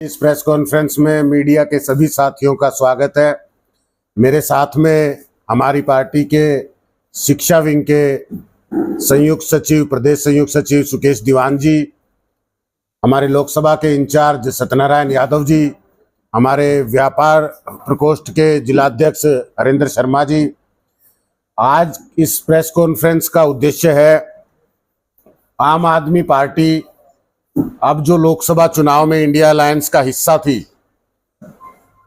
इस press conference में media के सभी साथियों का स्वागत है। मेरे साथ में हमारी पार्टी के शिक्षा विंग के संयुक्त सचिव, प्रदेश संयुक्त सचिव सुकेश दीवान जी, हमारे लोकसभा के इंचार्ज सत्यनारायण यादव जी, हमारे व्यापार प्रकोष्ठ के जिलाध्यक्ष हरेंद्र शर्मा जी। आज इस प्रेस कॉन्फ्रेंस का उद्देश्य है, आम आदमी पार्टी अब जो लोकसभा चुनाव में इंडिया अलायंस का हिस्सा थी,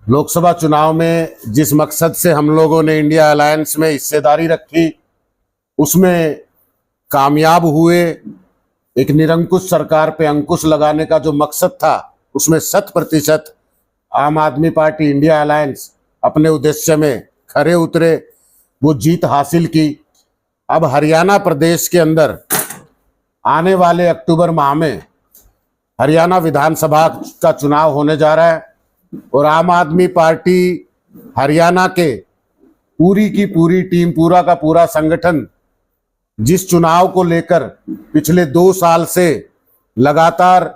लोकसभा चुनाव में जिस मकसद से हम लोगों ने इंडिया अलायंस में हिस्सेदारी रखी, उसमें कामयाब हुए। एक निरंकुश सरकार पे अंकुश लगाने का जो मकसद था, उसमें 100% आम आदमी पार्टी इंडिया अलायंस अपने उद्देश्य में खरे उतरे, वो जीत हासिल की। अब हरियाणा प्रदेश के अंदर आने वाले अक्टूबर माह में हरियाणा विधानसभा का चुनाव होने जा रहा है और आम आदमी पार्टी हरियाणा के पूरी की पूरी टीम, पूरा का पूरा संगठन जिस चुनाव को लेकर पिछले 2 साल से लगातार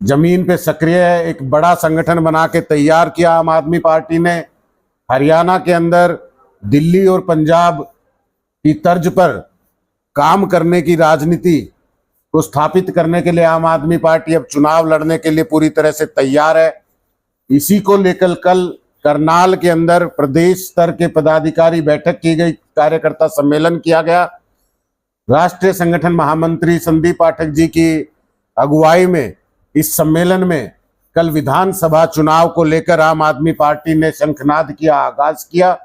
जमीन पे सक्रिय है, एक बड़ा संगठन बना के तैयार किया आम आदमी पार्टी ने। हरियाणा के अंदर दिल्ली और पंजाब की तर्ज पर काम करने की राजनीति को स्थापित करने के लिए आम आदमी पार्टी अब चुनाव लड़ने के लिए पूरी तरह से तैयार है। इसी को लेकर कल करनाल के अंदर प्रदेश स्तर के पदाधिकारी बैठक की गई, कार्यकर्ता सम्मेलन किया गया। राष्ट्रीय संगठन महामंत्री संदीप पाठक जी की अगुवाई में इस सम्मेलन में कल विधानसभा चुनाव को लेकर आम आदमी पार्टी ने शंखनाद किया, आगाज किया।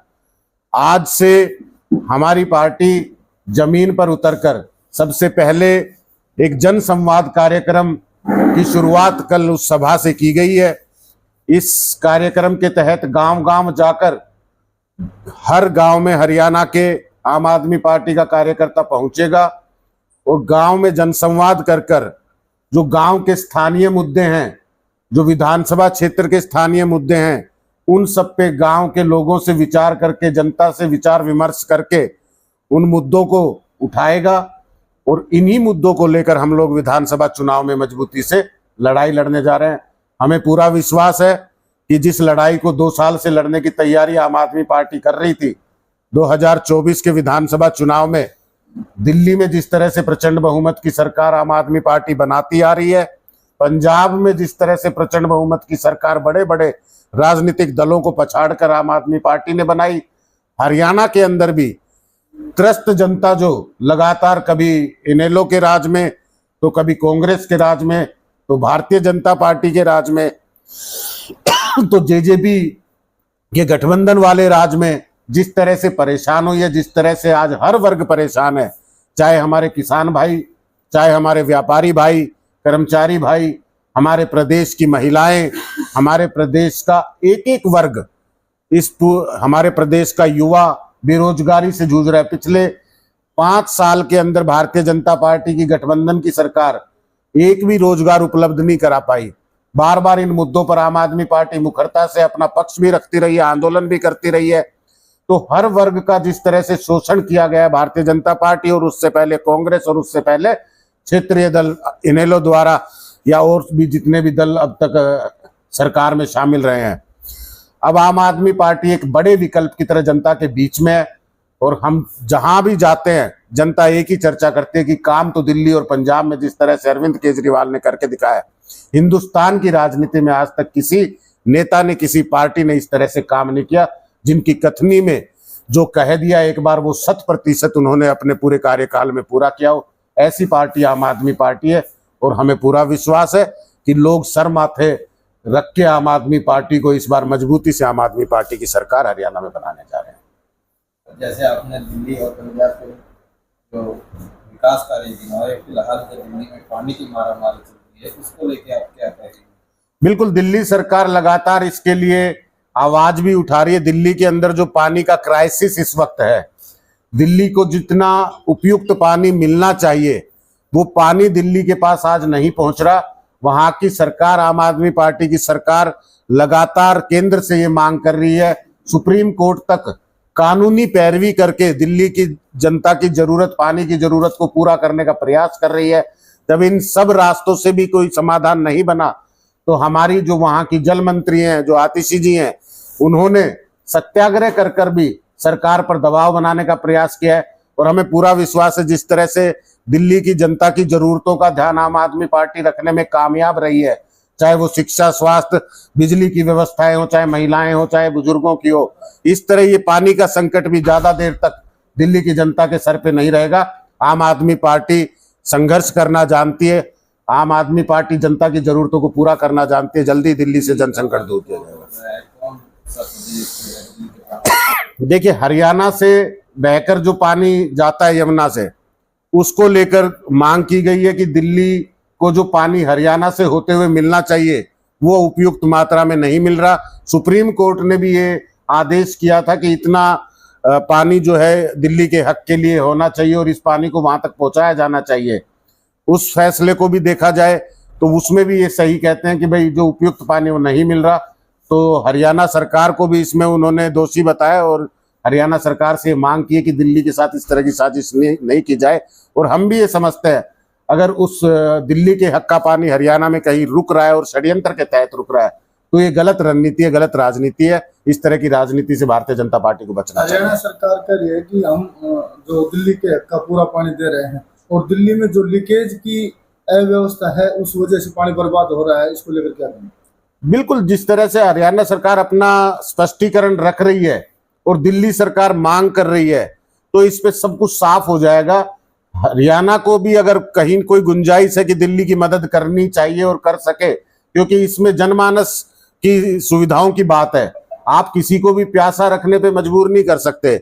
आज से हमारी पार्टी जमीन पर उतरकर सबसे पहले एक जन संवाद कार्यक्रम की शुरुआत कल उस सभा से की गई है। इस कार्यक्रम के तहत गांव-गांव जाकर हर गांव में हरियाणा के आम आदमी पार्टी का कार्यकर्ता पहुंचेगा और गांव में जनसंवाद कर कर जो गांव के स्थानीय मुद्दे हैं, जो विधानसभा क्षेत्र के स्थानीय मुद्दे हैं, उन सब पे गांव के लोगों से विचार करके, जनता से विचार विमर्श करके उन मुद्दों को उठाएगा और इन्हीं मुद्दों को लेकर हम लोग विधानसभा चुनाव में मजबूती से लड़ाई लड़ने जा रहे हैं। हमें पूरा विश्वास है कि जिस लड़ाई को 2 साल से लड़ने की तैयारी आम आदमी पार्टी कर रही थी, 2024 के विधानसभा चुनाव में दिल्ली में जिस तरह से प्रचंड बहुमत की सरकार आम आदमी पार्टी बनाती आ रही है, पंजाब में जिस तरह से प्रचंड बहुमत की सरकार बड़े बड़े राजनीतिक दलों को पछाड़कर आम आदमी पार्टी ने बनाई, हरियाणा के अंदर भी त्रस्त जनता जो लगातार कभी इनेलो के राज में, तो कभी कांग्रेस के राज में, तो भारतीय जनता पार्टी के राज में, तो जेजेपी के गठबंधन वाले राज में जिस तरह से परेशान हुई है, जिस तरह से आज हर वर्ग परेशान है, चाहे हमारे किसान भाई, चाहे हमारे व्यापारी भाई, कर्मचारी भाई, हमारे प्रदेश की महिलाएं, हमारे प्रदेश का एक एक वर्ग, हमारे प्रदेश का युवा बेरोजगारी से जूझ रहा है। पिछले 5 साल के अंदर भारतीय जनता पार्टी की गठबंधन की सरकार एक भी रोजगार उपलब्ध नहीं करा पाई। बार बार इन मुद्दों पर आम आदमी पार्टी मुखरता से अपना पक्ष भी रखती रही है, आंदोलन भी करती रही है। तो हर वर्ग का जिस तरह से शोषण किया गया है भारतीय जनता पार्टी और उससे पहले कांग्रेस और उससे पहले क्षेत्रीय दल इनेलो द्वारा, या और भी जितने भी दल अब तक सरकार में शामिल रहे हैं, अब आम आदमी पार्टी एक बड़े विकल्प की तरह जनता के बीच में है। और हम जहां भी जाते हैं, जनता एक ही चर्चा करती है कि काम तो दिल्ली और पंजाब में जिस तरह से अरविंद केजरीवाल ने करके दिखाया, हिंदुस्तान की राजनीति में आज तक किसी नेता ने, किसी पार्टी ने इस तरह से काम नहीं किया। जिनकी कथनी में जो कह दिया एक बार, वो 100% उन्होंने अपने पूरे कार्यकाल में पूरा किया हो। ऐसी पार्टी आम आदमी पार्टी है और हमें पूरा विश्वास है कि लोग सर माथे रख के आम आदमी पार्टी को इस बार मजबूती से आम आदमी पार्टी की सरकार हरियाणा में बनाने जा रहे हैं। जैसे आपने दिल्ली और पंजाब के जो विकास कार्य गिनाए, फिलहाल जो दिल्ली में पानी की मारामारी चल रही है, उसको लेके आप क्या कहेंगे? बिल्कुल, दिल्ली सरकार लगातार इसके लिए आवाज भी उठा रही है। दिल्ली के अंदर जो पानी का क्राइसिस इस वक्त है, दिल्ली को जितना उपयुक्त पानी मिलना चाहिए वो पानी दिल्ली के पास आज नहीं पहुंच रहा। वहां की सरकार, आम आदमी पार्टी की सरकार लगातार केंद्र से ये मांग कर रही है, सुप्रीम कोर्ट तक कानूनी पैरवी करके दिल्ली की जनता की जरूरत, पानी की जरूरत को पूरा करने का प्रयास कर रही है। जब इन सब रास्तों से भी कोई समाधान नहीं बना, तो हमारी जो वहां की जल मंत्री हैं, जो आतिशी जी हैं, उन्होंने सत्याग्रह कर कर भी सरकार पर दबाव बनाने का प्रयास किया है। और हमें पूरा विश्वास है जिस तरह से दिल्ली की जनता की जरूरतों का ध्यान आम आदमी पार्टी रखने में कामयाब रही है, चाहे वो शिक्षा, स्वास्थ्य, बिजली की व्यवस्थाएं हो, चाहे महिलाएं हो, चाहे बुजुर्गों की हो, इस तरह ये पानी का संकट भी ज्यादा देर तक दिल्ली की जनता के सर पे नहीं रहेगा। आम आदमी पार्टी संघर्ष करना जानती है, आम आदमी पार्टी जनता की जरूरतों को पूरा करना जानती है। जल्दी दिल्ली से जन संकट दूर किया जाएगा। कौन सा प्रदेश है दिल्ली के पास? देखिए, हरियाणा से बहकर जो पानी जाता है यमुना से, उसको लेकर मांग की गई है कि दिल्ली को जो पानी हरियाणा से होते हुए मिलना चाहिए वो उपयुक्त मात्रा में नहीं मिल रहा। सुप्रीम कोर्ट ने भी ये आदेश किया था कि इतना पानी जो है दिल्ली के हक के लिए होना चाहिए और इस पानी को वहां तक पहुंचाया जाना चाहिए। उस फैसले को भी देखा जाए तो उसमें भी ये सही कहते हैं कि भाई जो उपयुक्त पानी वो नहीं मिल रहा। तो हरियाणा सरकार को भी इसमें उन्होंने दोषी बताया और हरियाणा सरकार से मांग की है कि दिल्ली के साथ इस तरह की साजिश नहीं की जाए। और हम भी ये समझते हैं अगर उस दिल्ली के हक का पानी हरियाणा में कहीं रुक रहा है और षड्यंत्र के तहत रुक रहा है तो ये गलत रणनीति है, गलत राजनीति है। इस तरह की राजनीति से भारतीय जनता पार्टी को बचना चाहिए। हरियाणा सरकार कह रही है कि हम जो दिल्ली के हक का पूरा पानी दे रहे हैं और दिल्ली में जो लीकेज की अव्यवस्था है उस वजह से पानी बर्बाद हो रहा है, इसको लेकर क्या करें? बिल्कुल, जिस तरह से हरियाणा सरकार अपना स्पष्टीकरण रख रही है और दिल्ली सरकार मांग कर रही है तो इस पे सब कुछ साफ हो जाएगा। हरियाणा को भी अगर कहीं कोई गुंजाइश है कि दिल्ली की मदद करनी चाहिए और कर सके, क्योंकि इसमें जनमानस की सुविधाओं की बात है। आप किसी को भी प्यासा रखने पे मजबूर नहीं कर सकते।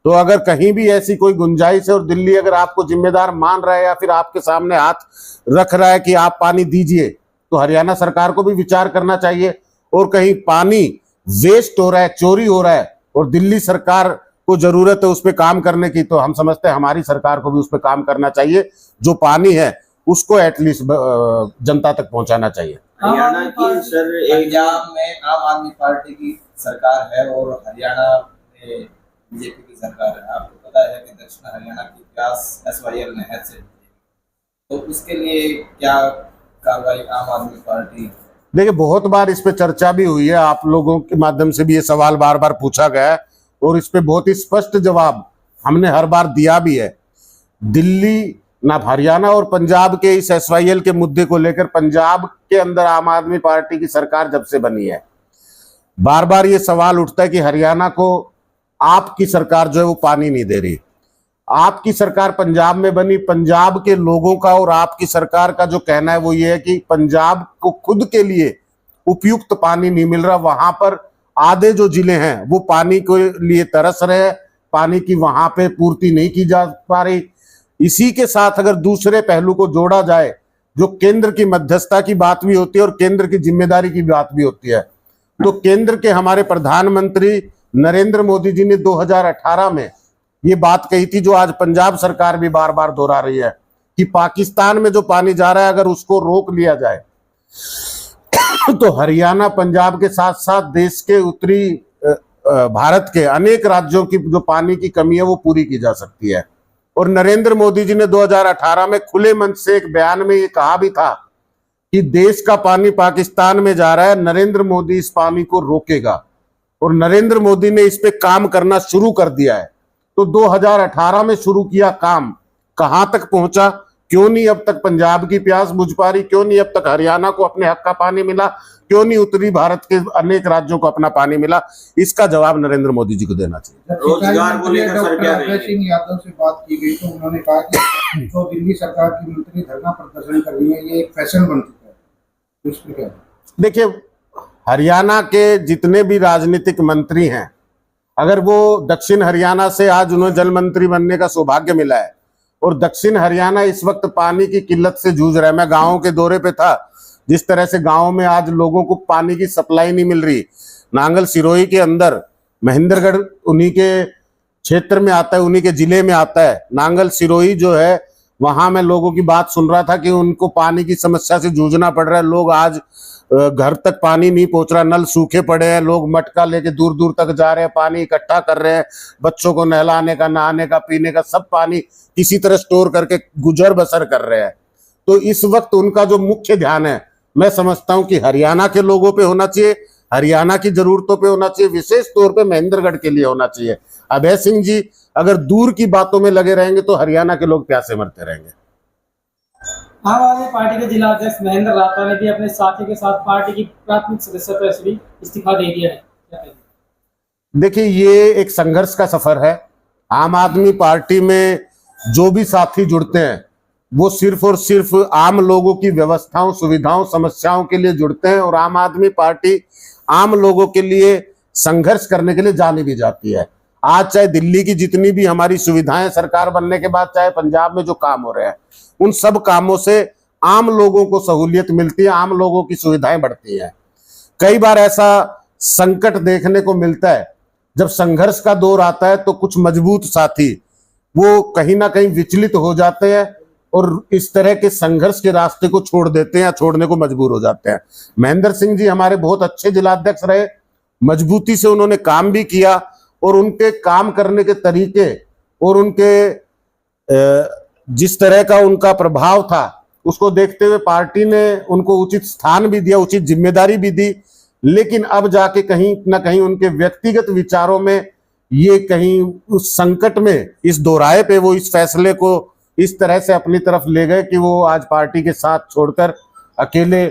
तो अगर कहीं भी ऐसी कोई गुंजाइश है और दिल्ली अगर आपको जिम्मेदार मान रहा है या फिर आपके सामने हाथ रख रहा है कि आप पानी दीजिए, तो हरियाणा सरकार को भी विचार करना चाहिए। और कहीं पानी वेस्ट हो रहा है, चोरी हो रहा है और दिल्ली सरकार को जरूरत है उस पर काम करने की, तो हम समझते हैं हमारी सरकार को भी उस पर काम करना चाहिए। जो पानी है उसको एटलीस्ट जनता तक पहुंचाना चाहिए। हरियाणा की सर पंजाब में आम आदमी पार्टी की सरकार है और हरियाणा में बीजेपी की सरकार है। आपको पता है कि दक्षिण हरियाणा की प्यास SYL नहर से, तो उसके लिए क्या कार्रवाई आम आदमी पार्टी? देखिए, बहुत बार इस पे चर्चा भी हुई है, आप लोगों के माध्यम से भी ये सवाल बार बार पूछा गया है और इस पे बहुत ही स्पष्ट जवाब हमने हर बार दिया भी है। दिल्ली ना हरियाणा और पंजाब के इस SYL के मुद्दे को लेकर पंजाब के अंदर आम आदमी पार्टी की सरकार जब से बनी है बार बार ये सवाल उठता है कि हरियाणा को आपकी सरकार जो है वो पानी नहीं दे रही। आपकी सरकार पंजाब में बनी, पंजाब के लोगों का और आपकी सरकार का जो कहना है वो ये है कि पंजाब को खुद के लिए उपयुक्त पानी नहीं मिल रहा। वहां पर आधे जो जिले हैं वो पानी के लिए तरस रहे हैं, पानी की वहां पे पूर्ति नहीं की जा पा रही। इसी के साथ अगर दूसरे पहलू को जोड़ा जाए, जो केंद्र की मध्यस्थता की बात भी होती है और केंद्र की जिम्मेदारी की बात भी होती है, तो केंद्र के हमारे प्रधानमंत्री नरेंद्र मोदी जी ने 2018 में ये बात कही थी, जो आज पंजाब सरकार भी बार बार दोहरा रही है, कि पाकिस्तान में जो पानी जा रहा है अगर उसको रोक लिया जाए तो हरियाणा, पंजाब के साथ साथ देश के उत्तरी भारत के अनेक राज्यों की जो पानी की कमी है वो पूरी की जा सकती है। और नरेंद्र मोदी जी ने 2018 में खुले मंच से एक बयान में ये कहा भी था कि देश का पानी पाकिस्तान में जा रहा है, नरेंद्र मोदी इस पानी को रोकेगा। और नरेंद्र मोदी ने इस पे काम करना शुरू कर दिया है। तो 2018 में शुरू किया काम कहां तक पहुंचा? क्यों नहीं अब तक पंजाब की प्यास बुझ पा रही? क्यों नहीं अब तक हरियाणा को अपने हक का पानी मिला? क्यों नहीं उत्तरी भारत के अनेक राज्यों को अपना पानी मिला? इसका जवाब नरेंद्र मोदी जी को देना चाहिए। रोजगार को लेकर सर क्या अभय सिंह यादव से बात की गई तो उन्होंने कहा कि जो दिल्ली सरकार की मंत्री धरना प्रदर्शन कर रही है ये एक फैशन बन चुका है, तो इस पर क्या? देखिए, हरियाणा के जितने भी राजनीतिक मंत्री हैं, अगर वो दक्षिण हरियाणा से आज उन्हें जल मंत्री बनने का सौभाग्य मिला है और दक्षिण हरियाणा इस वक्त पानी की किल्लत से जूझ रहा है। मैं गाँव के दौरे पे था, जिस तरह से गाँव में आज लोगों को पानी की सप्लाई नहीं मिल रही। नांगल सिरोही के अंदर, महेंद्रगढ़ उन्हीं के क्षेत्र में आता है, उन्हीं के जिले में आता है। नांगल सिरोही जो है, वहां मैं लोगों की बात सुन रहा था कि उनको पानी की समस्या से जूझना पड़ रहा है। लोग आज घर तक पानी नहीं पहुंच रहा, नल सूखे पड़े हैं, लोग मटका लेके दूर दूर तक जा रहे हैं, पानी इकट्ठा कर रहे हैं, बच्चों को नहलाने का, नहाने का, पीने का, सब पानी किसी तरह स्टोर करके गुजर बसर कर रहे हैं। तो इस वक्त उनका जो मुख्य ध्यान है, मैं समझता हूं कि हरियाणा के लोगों पे होना चाहिए, हरियाणा की जरूरतों पे होना चाहिए, विशेष तौर पे महेंद्रगढ़ के लिए होना चाहिए। अभय सिंह जी अगर दूर की बातों में लगे रहेंगे तो हरियाणा के लोग प्यासे मरते रहेंगे। आम आदमी पार्टी के जिला अध्यक्ष महेंद्र राठौर ने भी अपने साथी के साथ पार्टी की प्राथमिक सदस्यता से भी इस्तीफा दे दिया है, क्या कहेंगे? देखिए, ये एक संघर्ष का सफर है। आम आदमी पार्टी में जो भी साथी जुड़ते हैं वो सिर्फ और सिर्फ आम लोगों की व्यवस्थाओं, सुविधाओं, समस्याओं के लिए जुड़ते हैं और आम आदमी पार्टी आम लोगों के लिए संघर्ष करने के लिए जानी भी जाती है। आज चाहे दिल्ली की जितनी भी हमारी सुविधाएं सरकार बनने के बाद, चाहे पंजाब में जो काम हो रहे हैं, उन सब कामों से आम लोगों को सहूलियत मिलती है, आम लोगों की सुविधाएं बढ़ती हैं। कई बार ऐसा संकट देखने को मिलता है, जब संघर्ष का दौर आता है तो कुछ मजबूत साथी वो कहीं ना कहीं विचलित हो जाते हैं और इस तरह के संघर्ष के रास्ते को छोड़ देते हैं या छोड़ने को मजबूर हो जाते हैं। महेंद्र सिंह जी हमारे बहुत अच्छे जिलाध्यक्ष रहे, मजबूती से उन्होंने काम भी किया और उनके काम करने के तरीके और उनके जिस तरह का उनका प्रभाव था उसको देखते हुए पार्टी ने उनको उचित स्थान भी दिया, उचित जिम्मेदारी भी दी। लेकिन अब जाके कहीं ना कहीं उनके व्यक्तिगत विचारों में ये कहीं उस संकट में, इस दोराहे पे वो इस फैसले को इस तरह से अपनी तरफ ले गए कि वो आज पार्टी के साथ छोड़कर अकेले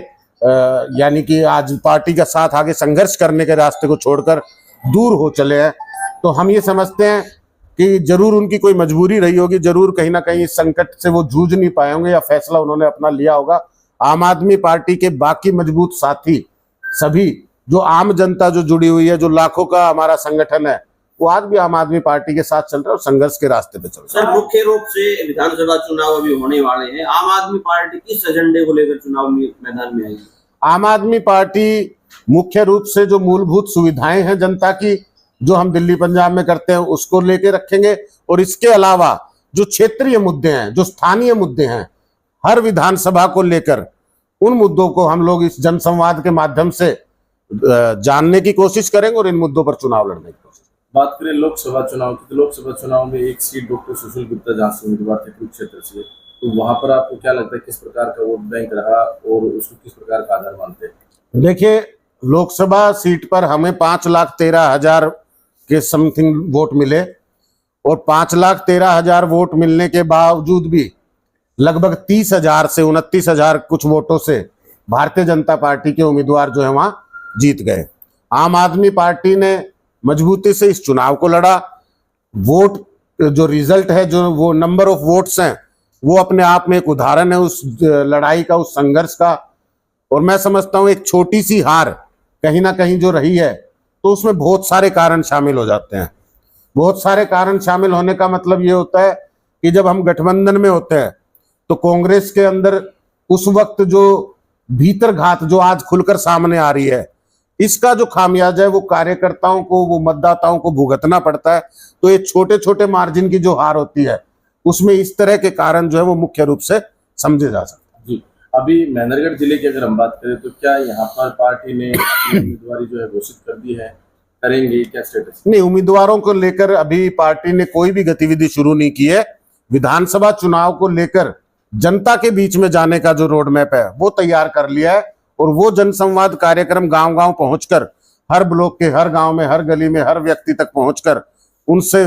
यानी कि आज पार्टी का साथ आगे संघर्ष करने के रास्ते को छोड़कर दूर हो चले हैं। तो हम ये समझते हैं कि जरूर उनकी कोई मजबूरी रही होगी, जरूर कहीं ना कहीं इस संकट से वो जूझ नहीं पाए होंगे या फैसला उन्होंने अपना लिया होगा। आम आदमी पार्टी के बाकी मजबूत साथी सभी, जो आम जनता जो जुड़ी हुई है, जो लाखों का हमारा संगठन है, वो आज भी आम आदमी पार्टी के साथ चल रहे हैं और संघर्ष के रास्ते पे चल रहे हैं। सर, मुख्य रूप से विधानसभा चुनाव अभी होने वाले हैं, आम आदमी पार्टी किस एजेंडे को लेकर चुनाव में मैदान में आएगी? आम आदमी पार्टी मुख्य रूप से जो मूलभूत सुविधाएं हैं जनता की, जो हम दिल्ली पंजाब में करते हैं, उसको लेके रखेंगे और इसके अलावा जो क्षेत्रीय मुद्दे हैं, जो स्थानीय मुद्दे हैं, हर विधानसभा को लेकर उन मुद्दों को हम लोग इस जनसंवाद के माध्यम से जानने की कोशिश करेंगे और इन मुद्दों पर चुनाव लड़ने की कोशिश। बात करें लोकसभा चुनाव की, तो लोकसभा चुनाव में एक सीट डॉक्टर सुशील गुप्ता जहां से उम्मीदवार थे कुरुक्षेत्र से, तो वहां पर आपको क्या लगता है किस प्रकार का वोट बैंक रहा और उसको किस प्रकार का आधार मानते हैं? देखिए, लोकसभा सीट पर हमें 5,13,000 के समथिंग वोट मिले और 5,13,000 वोट मिलने के बावजूद भी लगभग 30,000 से 29,000 कुछ वोटों से भारतीय जनता पार्टी के उम्मीदवार जो है वहां जीत गए। आम आदमी पार्टी ने मजबूती से इस चुनाव को लड़ा। वोट जो रिजल्ट है, जो वो नंबर ऑफ वोट्स हैं, वो अपने आप में एक उदाहरण है उस लड़ाई का, उस संघर्ष का। और मैं समझता हूं एक छोटी सी हार कहीं ना कहीं जो रही है, तो उसमें बहुत सारे कारण शामिल हो जाते हैं। बहुत सारे कारण शामिल होने का मतलब ये होता है कि जब हम गठबंधन में होते हैं तो कांग्रेस के अंदर उस वक्त जो भीतर घात जो आज खुलकर सामने आ रही है, इसका जो खामियाजा है वो कार्यकर्ताओं को, वो मतदाताओं को भुगतना पड़ता है। तो ये छोटे छोटे मार्जिन की जो हार होती है, उसमें इस तरह के कारण जो है वो मुख्य रूप से समझे जा सकते हैं। जी, अभी महेंद्रगढ़ जिले की अगर हम बात करें तो क्या यहाँ पर पार्टी ने उम्मीदवारी जो है घोषित कर दी है, करेंगे, क्या स्टेटस? नहीं, उम्मीदवारों को लेकर अभी पार्टी ने कोई भी गतिविधि शुरू नहीं की है। विधानसभा चुनाव को लेकर जनता के बीच में जाने का जो रोड मैप है वो तैयार कर लिया है और वो जनसंवाद कार्यक्रम गांव-गांव पहुंचकर, हर ब्लॉक के हर गांव में, हर गली में, हर व्यक्ति तक पहुंचकर उनसे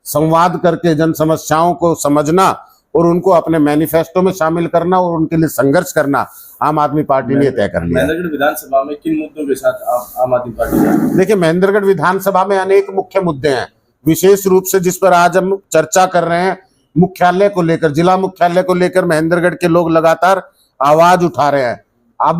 संवाद करके जन समस्याओं को समझना और उनको अपने मैनिफेस्टो में शामिल करना और उनके लिए संघर्ष करना आम आदमी पार्टी ने तय कर लिया है। महेंद्रगढ़ विधानसभा में किन मुद्दों के साथ आम आदमी पार्टी जा रही है? देखिए, महेंद्रगढ़ विधानसभा में अनेक मुख्य मुद्दे हैं, विशेष रूप से जिस पर आज हम चर्चा कर रहे हैं, मुख्यालय को लेकर, जिला मुख्यालय को लेकर महेंद्रगढ़ के लोग लगातार आवाज उठा रहे हैं। अब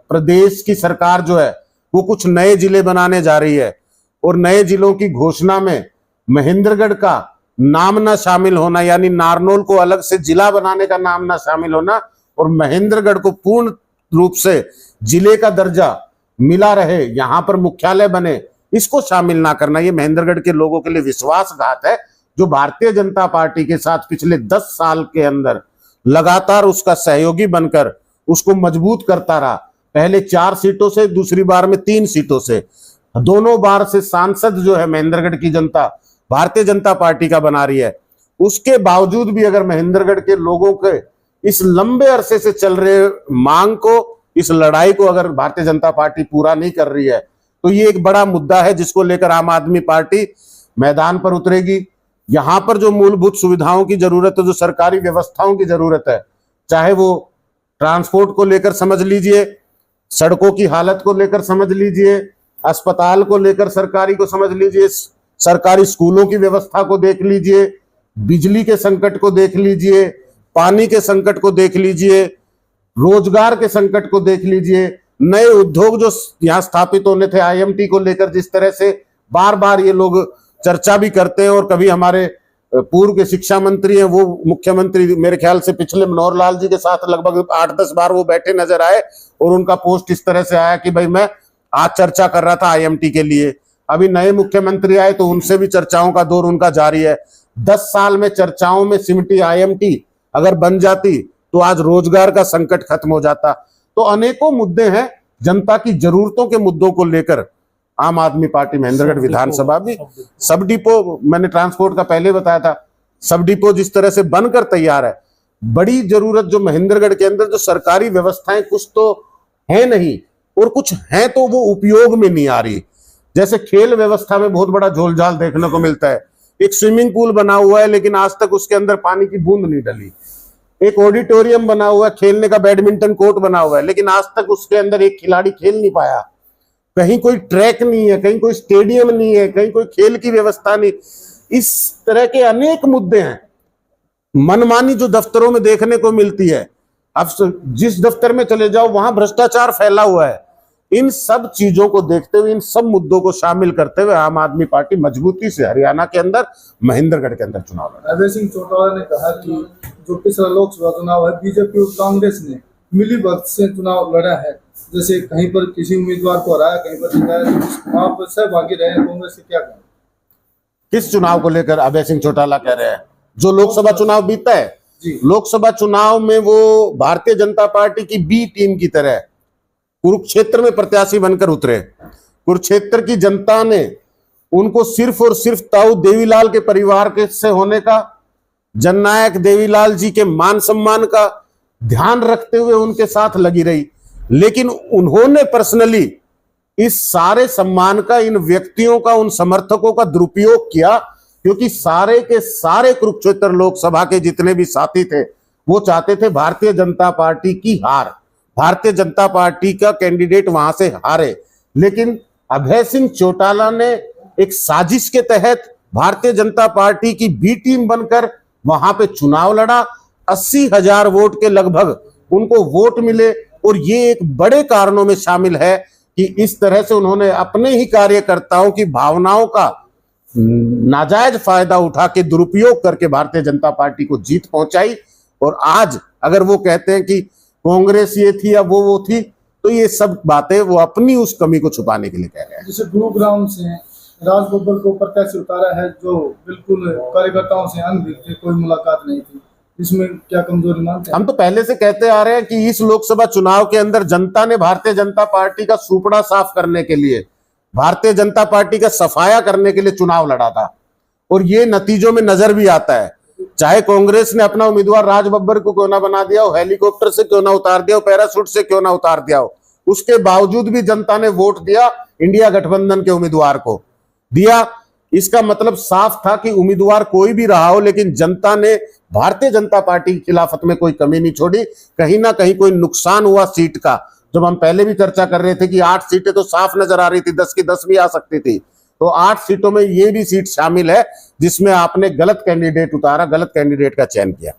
प्रदेश की सरकार जो है वो कुछ नए जिले बनाने जा रही है और नए जिलों की घोषणा में महेंद्रगढ़ का नाम ना शामिल होना, यानी नारनौल को अलग से जिला बनाने का नाम ना शामिल होना और महेंद्रगढ़ को पूर्ण रूप से जिले का दर्जा मिला रहे, यहां पर मुख्यालय बने, इसको शामिल ना करना, ये महेंद्रगढ़ के लोगों के लिए विश्वासघात है। जो भारतीय जनता पार्टी के साथ पिछले 10 साल के अंदर लगातार उसका सहयोगी बनकर उसको मजबूत करता रहा, पहले 4 सीटों से, दूसरी बार में 3 सीटों से, दोनों बार से सांसद जो है महेंद्रगढ़ की जनता भारतीय जनता पार्टी का बना रही है, उसके बावजूद भी अगर महेंद्रगढ़ के लोगों के इस लंबे अरसे से चल रहे मांग को इस लड़ाई को अगर भारतीय जनता पार्टी पूरा नहीं कर रही है तो ये एक बड़ा मुद्दा है जिसको लेकर आम आदमी पार्टी मैदान पर उतरेगी। यहां पर जो मूलभूत सुविधाओं की जरूरत है, जो सरकारी व्यवस्थाओं की जरूरत है, चाहे वो ट्रांसपोर्ट को लेकर समझ लीजिए, सड़कों की हालत को लेकर समझ लीजिए, अस्पताल को लेकर सरकारी को समझ लीजिए, सरकारी स्कूलों की व्यवस्था को देख लीजिए, बिजली के संकट को देख लीजिए, पानी के संकट को देख लीजिए, रोजगार के संकट को देख लीजिए, नए उद्योग जो यहाँ स्थापित होने थे IMT को लेकर जिस तरह से बार बार ये लोग चर्चा भी करते हैं, और कभी हमारे पूर्व के शिक्षा मंत्री हैं, वो मुख्यमंत्री मेरे ख्याल से पिछले मनोहर लाल जी के साथ लगभग 8-10 बार वो बैठे नजर आए, और उनका पोस्ट इस तरह से आया कि भाई मैं आज चर्चा कर रहा था IMT के लिए। अभी नए मुख्यमंत्री आए तो उनसे भी चर्चाओं का दौर उनका जारी है। 10 साल में चर्चाओं में सिमटी IMT अगर बन जाती तो आज रोजगार का संकट खत्म हो जाता। तो अनेकों मुद्दे हैं, जनता की जरूरतों के मुद्दों को लेकर आम आदमी पार्टी महेंद्रगढ़ विधानसभा भी सब डिपो, मैंने ट्रांसपोर्ट का पहले बताया था, सब डिपो जिस तरह से बनकर तैयार है। बड़ी जरूरत जो महेंद्रगढ़ के अंदर जो सरकारी व्यवस्थाएं कुछ तो है नहीं, और कुछ हैं तो वो उपयोग में नहीं आ रही। जैसे खेल व्यवस्था में बहुत बड़ा झोलझाल देखने को मिलता है। एक स्विमिंग पूल बना हुआ है लेकिन आज तक उसके अंदर पानी की बूंद नहीं डली। एक ऑडिटोरियम बना हुआ है, खेलने का बैडमिंटन कोर्ट बना हुआ है, लेकिन आज तक उसके अंदर एक खिलाड़ी खेल नहीं पाया। कहीं कोई ट्रैक नहीं है, कहीं कोई स्टेडियम नहीं है, कहीं कोई खेल की व्यवस्था नहीं। इस तरह के अनेक मुद्दे हैं, मनमानी जो दफ्तरों में देखने को मिलती है। अब जिस दफ्तर में चले जाओ वहां भ्रष्टाचार फैला हुआ है। इन सब चीजों को देखते हुए, इन सब मुद्दों को शामिल करते हुए आम आदमी पार्टी मजबूती से हरियाणा के अंदर, महेंद्रगढ़ के अंदर चुनाव लड़ा। अभय सिंह चौटाला ने कहा कि जो पिछला लोकसभा चुनाव है बीजेपी और कांग्रेस ने मिली भगत से चुनाव लड़ा है, जैसे कहीं पर किसी उम्मीदवार को हराया, कहीं पर जिताया। आप सहभागी रहे, कांग्रेस से क्या कहें? किस चुनाव को लेकर अभय सिंह चौटाला कह रहे हैं? जो लोकसभा चुनाव बीता है, लोकसभा चुनाव में वो भारतीय जनता पार्टी की बी टीम की तरह कुरुक्षेत्र में प्रत्याशी बनकर उतरे। कुरुक्षेत्र की जनता ने उनको सिर्फ और सिर्फ ताऊ देवीलाल के परिवार के से होने का, जननायक देवीलाल जी के मान सम्मान का ध्यान रखते हुए उनके साथ लगी रही। लेकिन उन्होंने पर्सनली इस सारे सम्मान का, इन व्यक्तियों का, उन समर्थकों का दुरुपयोग किया, क्योंकि सारे के सारे कुरुक्षेत्र लोकसभा के जितने भी साथी थे वो चाहते थे भारतीय जनता पार्टी की हार, भारतीय जनता पार्टी का कैंडिडेट वहां से हारे। लेकिन अभय सिंह चौटाला ने एक साजिश के तहत भारतीय जनता पार्टी की बी टीम बनकर वहां पे चुनाव लड़ा। 80,000 वोट के लगभग उनको वोट मिले, और ये एक बड़े कारणों में शामिल है कि इस तरह से उन्होंने अपने ही कार्यकर्ताओं की भावनाओं का नाजायज फायदा उठा के दुरुपयोग करके भारतीय जनता पार्टी को जीत पहुंचाई। और आज अगर वो कहते हैं कि कांग्रेस ये थी या वो थी, तो ये सब बातें वो अपनी उस कमी को छुपाने के लिए कह रहे हैं। जैसे गुरुग्राम से राज बब्बर को प्रत्याशी उतारा है, जो बिल्कुल कार्यकर्ताओं से अनभिज्ञ थे, कोई मुलाकात नहीं थी, इसमें क्या कमजोरी मानते हैं? हम तो पहले से कहते आ रहे हैं कि इस लोकसभा चुनाव के अंदर जनता ने भारतीय जनता पार्टी का सुपड़ा साफ करने के लिए, भारतीय जनता पार्टी का सफाया करने के लिए चुनाव लड़ा था, और ये नतीजों में नजर भी आता है। चाहे कांग्रेस ने अपना उम्मीदवार राज बब्बर को क्यों ना बना दिया हो, हेलीकॉप्टर से क्यों ना उतार दिया हो, पैराशूट से क्यों ना उतार दिया हो, उसके बावजूद भी जनता ने वोट दिया इंडिया गठबंधन के उम्मीदवार को दिया। इसका मतलब साफ था कि उम्मीदवार कोई भी रहा हो, लेकिन जनता ने भारतीय जनता पार्टी की खिलाफत में कोई कमी नहीं छोड़ी। कहीं ना कहीं कोई नुकसान हुआ सीट का। जब हम पहले भी चर्चा कर रहे थे कि 8 सीटें तो साफ नजर आ रही थी, 10 की 10 भी आ सकती थी, तो 8 सीटों में ये भी सीट शामिल है जिसमें आपने गलत कैंडिडेट उतारा, गलत कैंडिडेट का चयन किया।